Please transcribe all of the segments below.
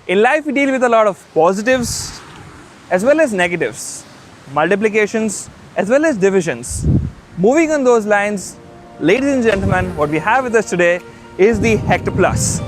In life, we deal with a lot of positives as well as negatives, multiplications as well as divisions. Moving on those lines, ladies and gentlemen, what we have with us today is the Hector Plus.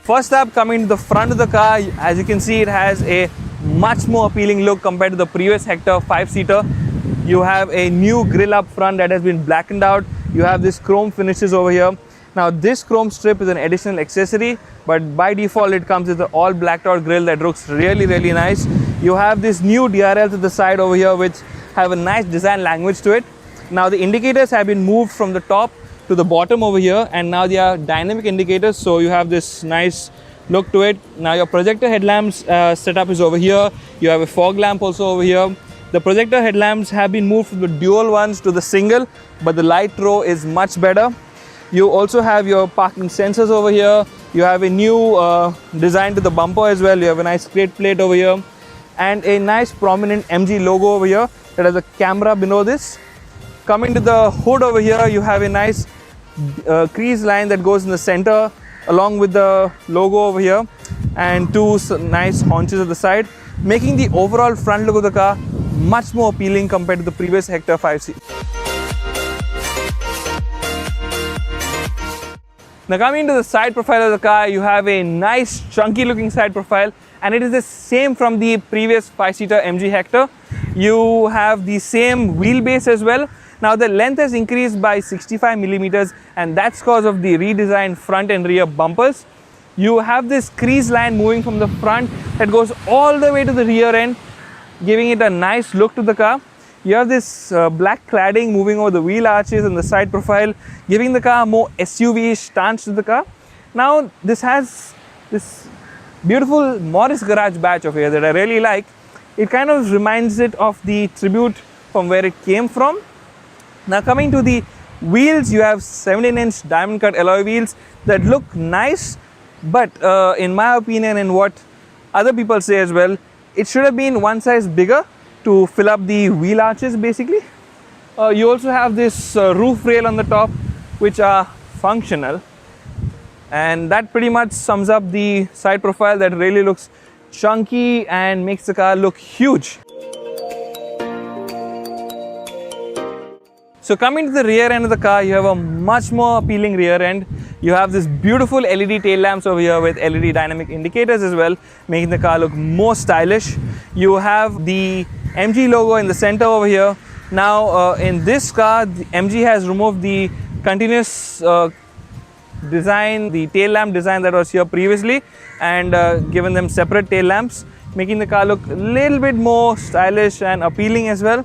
First up, coming to the front of the car, as you can see, it has a much more appealing look compared to the previous Hector 5-seater. You have a new grille up front that has been blackened out. You have this chrome finishes over here. Now this chrome strip is an additional accessory, but by default it comes with an all blacked out grille that looks really nice. You have this new DRLs at the side over here which have a nice design language to it. Now the indicators have been moved from the top to the bottom over here, and now they are dynamic indicators, so you have this nice look to it. Now your projector headlamps setup is over here. You have a fog lamp also over here. The projector headlamps have been moved from the dual ones to the single, but the light row is much better. You also have your parking sensors over here. You have a new design to the bumper as well. You have a nice crate plate over here and a nice prominent MG logo over here that has a camera below this. Coming to the hood over here, you have a nice crease line that goes in the center along with the logo over here and two nice haunches at the side, making the overall front look of the car much more appealing compared to the previous Hector 5C. Now coming to the side profile of the car, you have a nice chunky looking side profile, and it is the same from the previous 5-seater MG Hector. You have the same wheelbase as well. Now the length has increased by 65 millimeters, and that's because of the redesigned front and rear bumpers. You have this crease line moving from the front that goes all the way to the rear end, giving it a nice look to the car. You have this black cladding moving over the wheel arches and the side profile, giving the car a more SUV-ish stance to the car. Now this has this beautiful Morris Garage badge over here that I really like. It kind of reminds it of the Tribute from where it came from. Now coming to the wheels, you have 17-inch diamond cut alloy wheels that look nice, but in my opinion and what other people say as well, it should have been one size bigger to fill up the wheel arches basically. You also have this roof rail on the top which are functional, and that pretty much sums up the side profile that really looks chunky and makes the car look huge. So coming to the rear end of the car, you have a much more appealing rear end. You have this beautiful LED tail lamps over here with LED dynamic indicators as well, making the car look more stylish. You have the MG logo in the center over here. Now in this car, the MG has removed the continuous design, the tail lamp design that was here previously, and given them separate tail lamps, making the car look a little bit more stylish and appealing as well.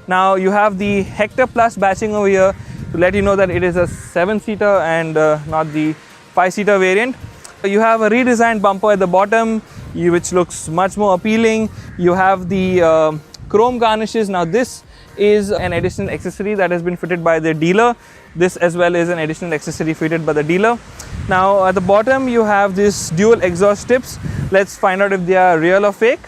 Now you have the Hector Plus batching over here to let you know that it is a 7-seater and not the 5-seater variant. You have a redesigned bumper at the bottom, which looks much more appealing. You have the chrome garnishes. Now this is an additional accessory that has been fitted by the dealer. This as well is an additional accessory fitted by the dealer. Now at the bottom you have this dual exhaust tips. Let's find out if they are real or fake.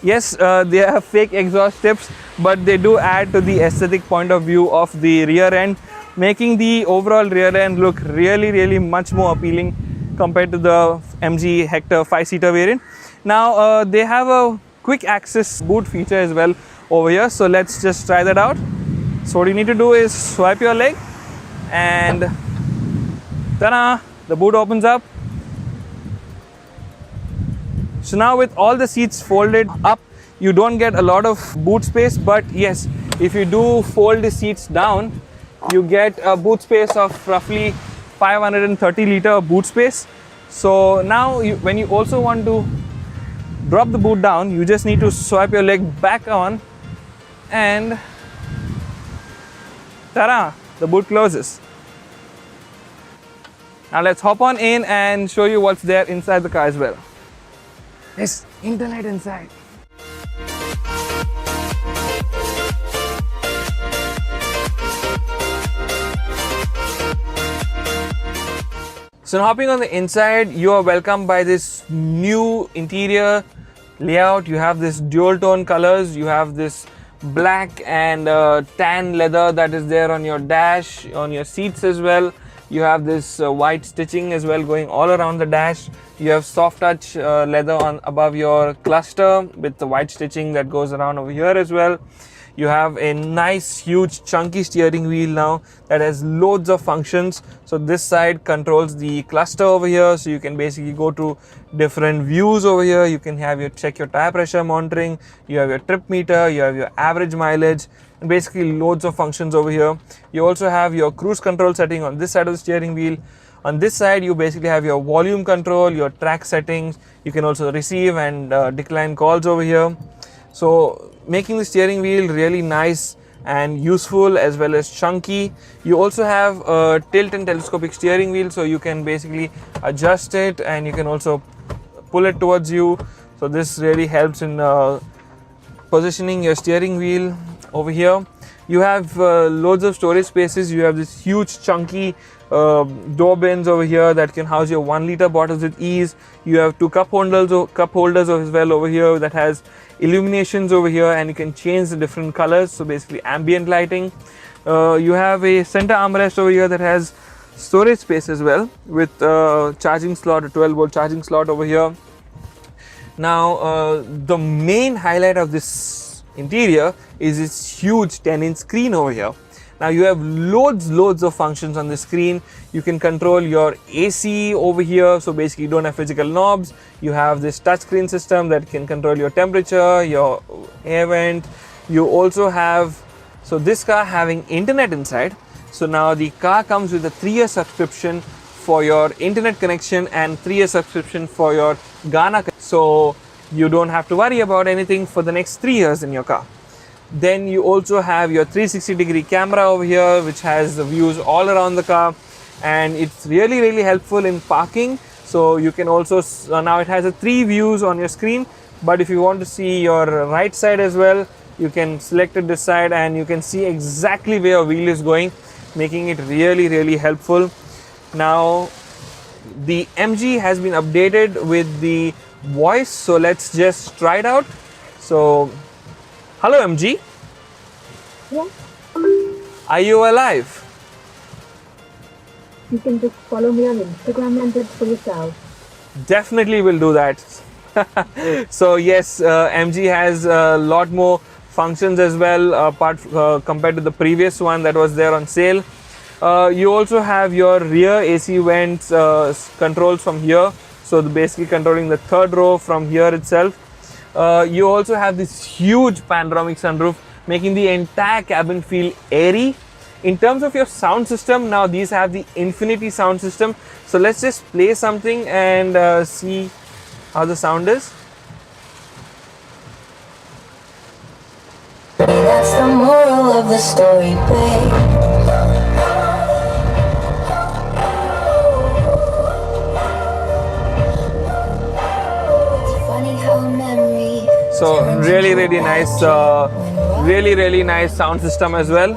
Yes, they are fake exhaust tips, but they do add to the aesthetic point of view of the rear end, making the overall rear end look really much more appealing compared to the MG Hector 5-seater variant. Now they have a quick access boot feature as well over here, so let's just try that out. So what you need to do is swipe your leg and ta-da, the boot opens up. So now with all the seats folded up, you don't get a lot of boot space, but yes, if you do fold the seats down, you get a boot space of roughly 530 liter boot space. So now when you also want to drop the boot down, you just need to swipe your leg back on and ta-da, the boot closes. Now let's hop on in and show you what's there inside the car as well. There's internet inside. So hopping on the inside, you are welcomed by this new interior layout. You have this dual tone colors. You have this black and tan leather that is there on your dash, on your seats as well. You have this white stitching as well going all around the dash. You have soft touch leather on above your cluster with the white stitching that goes around over here as well. You have a nice huge chunky steering wheel now that has loads of functions. So this side controls the cluster over here, so you can basically go to different views over here. You can have your check your tire pressure monitoring, you have your trip meter, you have your average mileage, and basically loads of functions over here. You also have your cruise control setting on this side of the steering wheel. On this side, you basically have your volume control, your track settings. You can also receive and decline calls over here. So making the steering wheel really nice and useful as well as chunky. You also have a tilt and telescopic steering wheel, so you can basically adjust it and you can also pull it towards you. So this really helps in positioning your steering wheel over here. You have loads of storage spaces. You have this huge chunky door bins over here that can house your 1 liter bottles with ease. You have two cup holders as well over here that has illuminations over here, and you can change the different colors, so basically ambient lighting. You have a center armrest over here that has storage space as well with charging slot, a 12 volt charging slot over here. Now the main highlight of this interior is its huge 10-inch screen over here. Now you have loads of functions on the screen. You can control your AC over here, so basically you don't have physical knobs. You have this touchscreen system that can control your temperature, your air vent. You also have, so this car having internet inside. So now the car comes with a 3-year subscription for your internet connection and 3-year subscription for your Ghana. So you don't have to worry about anything for the next 3 years in your car. Then you also have your 360-degree camera over here, which has the views all around the car, and it's really helpful in parking. So you can also now it has a 3 views on your screen, but if you want to see your right side as well, you can select it this side and you can see exactly where your wheel is going, making it really helpful. Now the MG has been updated with the voice, so let's just try it out. So hello MG. Yeah. Are you alive? You can just follow me on Instagram and judge for yourself. Definitely will do that. So yes, MG has a lot more functions as well apart compared to the previous one that was there on sale. You also have your rear AC vents controls from here, so basically controlling the 3rd row from here itself. You also have this huge panoramic sunroof, making the entire cabin feel airy. In terms of your sound system, now these have the Infinity sound system. So let's just play something and see how the sound is. That's the moral of the story, babe. So really nice, really nice sound system as well.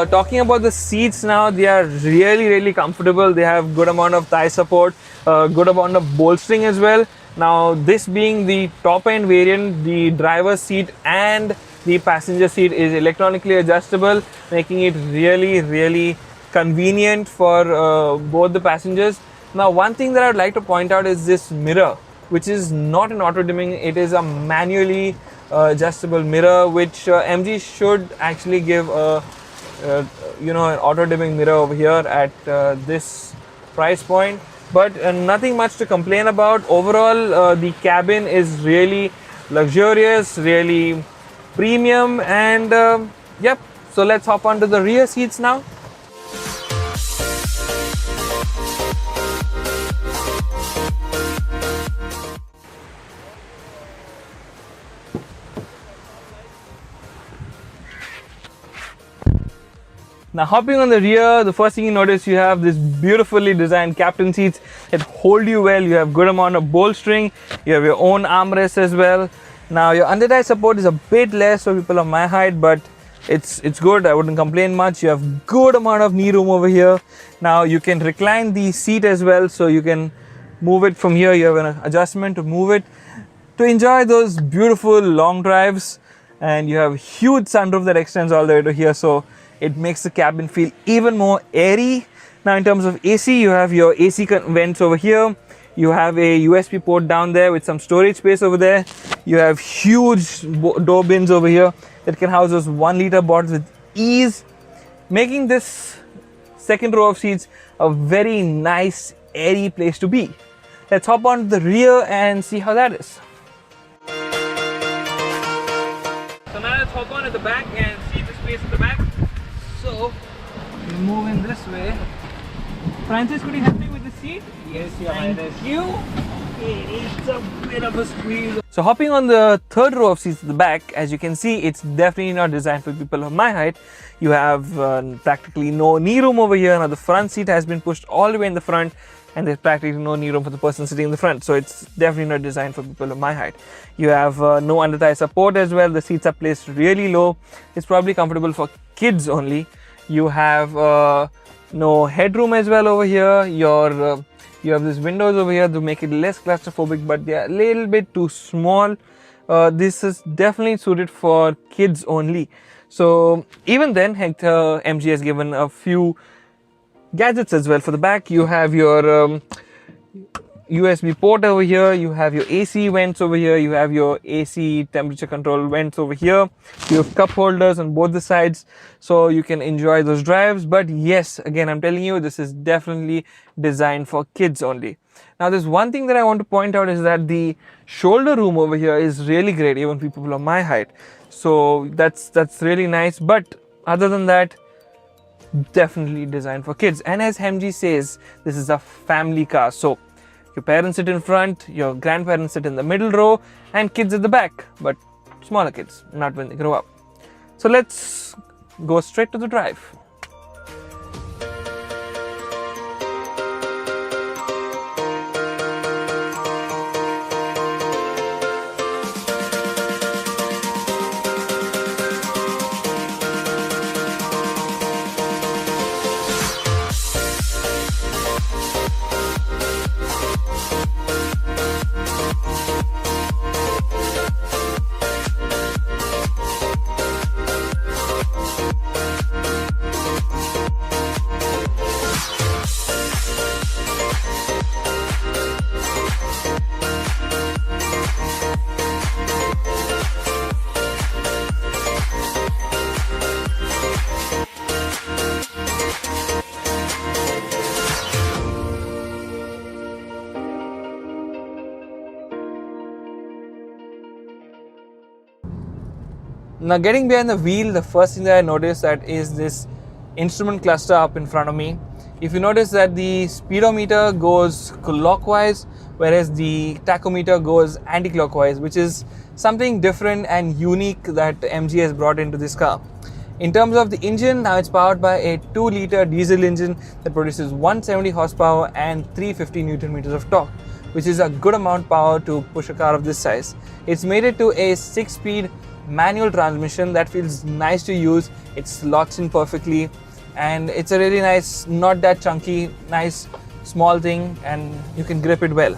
Talking about the seats now, they are really comfortable. They have good amount of thigh support, good amount of bolstering as well. Now this being the top end variant, the driver's seat and the passenger seat is electronically adjustable, making it really convenient for both the passengers. Now one thing that I would like to point out is this mirror, which is not an auto dimming, it is a manually adjustable mirror, which MG should actually give a an auto dimming mirror over here at this price point. But nothing much to complain about. Overall, the cabin is really luxurious, really premium, and yep. So let's hop onto the rear seats now. Now hopping on the rear, the first thing you notice, you have this beautifully designed captain seats that hold you well. You have good amount of bolstering, you have your own armrest as well. Now your under thigh support is a bit less for people of my height, but it's good. I wouldn't complain much. You have good amount of knee room over here. Now you can recline the seat as well, so you can move it from here. You have an adjustment to move it to enjoy those beautiful long drives, and you have huge sunroof that extends all the way to here, so it makes the cabin feel even more airy. Now in terms of AC, you have your AC vents over here. You have a USB port down there with some storage space over there. You have huge door bins over here that can house those 1 liter bottles with ease, making this second row of seats a very nice airy place to be. Let's hop on the rear and see how that is. So now let's hop on at the back and see the space at the back. So, we move in this way. Francis, could you help me with the seat? Yes, yeah, Thank you. It's a bit of a squeeze. So hopping on the third row of seats at the back, as you can see, it's definitely not designed for people of my height. You have practically no knee room over here. Now the front seat has been pushed all the way in the front, and there's practically no knee room for the person sitting in the front. So it's definitely not designed for people of my height. You have no under thigh support as well. The seats are placed really low. It's probably comfortable for kids only. You have no headroom as well over here. You have these windows over here to make it less claustrophobic, but they are a little bit too small. This is definitely suited for kids only. So even then, Hector MG has given a few gadgets as well. For the back, you have your USB port over here, you have your AC vents over here, you have your AC temperature control vents over here, you have cup holders on both the sides, so you can enjoy those drives. But yes, again, I'm telling you, this is definitely designed for kids only. Now there's one thing that I want to point out is that the shoulder room over here is really great, even for people of my height. So that's really nice. But other than that, definitely designed for kids. And as MG says, this is a family car. So your parents sit in front, your grandparents sit in the middle row, and kids at the back. But smaller kids, not when they grow up. So let's go straight to the drive. Now getting behind the wheel, the first thing that I noticed that is this instrument cluster up in front of me. If you notice that the speedometer goes clockwise, whereas the tachometer goes anti-clockwise, which is something different and unique that MG has brought into this car. In terms of the engine, now it's powered by a 2-liter diesel engine that produces 170 horsepower and 350 Newton meters of torque, which is a good amount of power to push a car of this size. It's made it to a 6-speed manual transmission that feels nice to use. It slots in perfectly, and it's a really nice, not that chunky, nice small thing, and you can grip it well.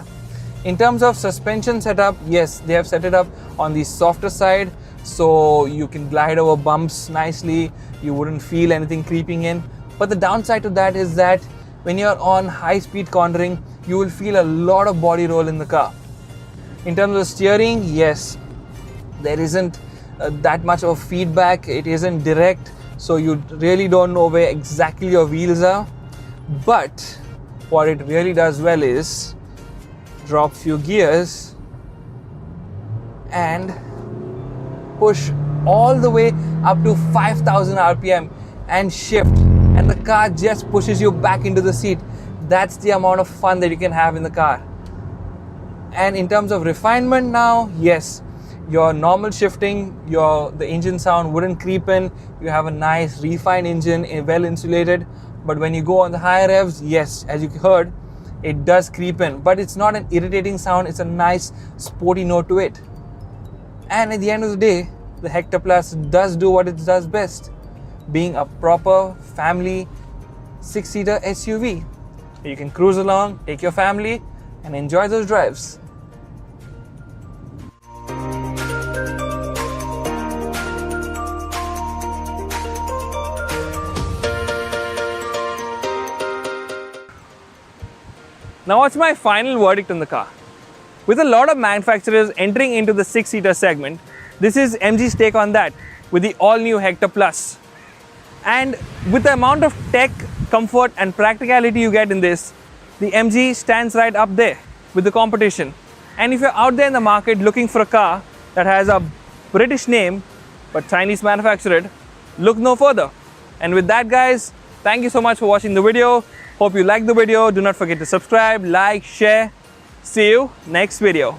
In terms of suspension setup, yes, they have set it up on the softer side, so you can glide over bumps nicely. You wouldn't feel anything creeping in. But the downside to that is that when you're on high speed cornering, you will feel a lot of body roll in the car. In terms of steering, yes, there isn't that much of feedback. It isn't direct, so you really don't know where exactly your wheels are. But what it really does well is drop few gears and push all the way up to 5,000 RPM and shift, and the car just pushes you back into the seat. That's the amount of fun that you can have in the car. And in terms of refinement now, yes, your normal shifting, the engine sound wouldn't creep in. You have a nice refined engine, well insulated. But when you go on the higher revs, yes, as you heard, it does creep in. But it's not an irritating sound. It's a nice sporty note to it. And at the end of the day, the Hector Plus does do what it does best, being a proper family 6-seater SUV. You can cruise along, take your family, and enjoy those drives. Now what's my final verdict on the car? With a lot of manufacturers entering into the 6-seater segment, this is MG's take on that with the all-new Hector Plus. And with the amount of tech, comfort and practicality you get in this, the MG stands right up there with the competition. And if you're out there in the market looking for a car that has a British name but Chinese manufactured, look no further. And with that, guys, thank you so much for watching the video. Hope you liked the video. Do not forget to subscribe, like, share. See you next video.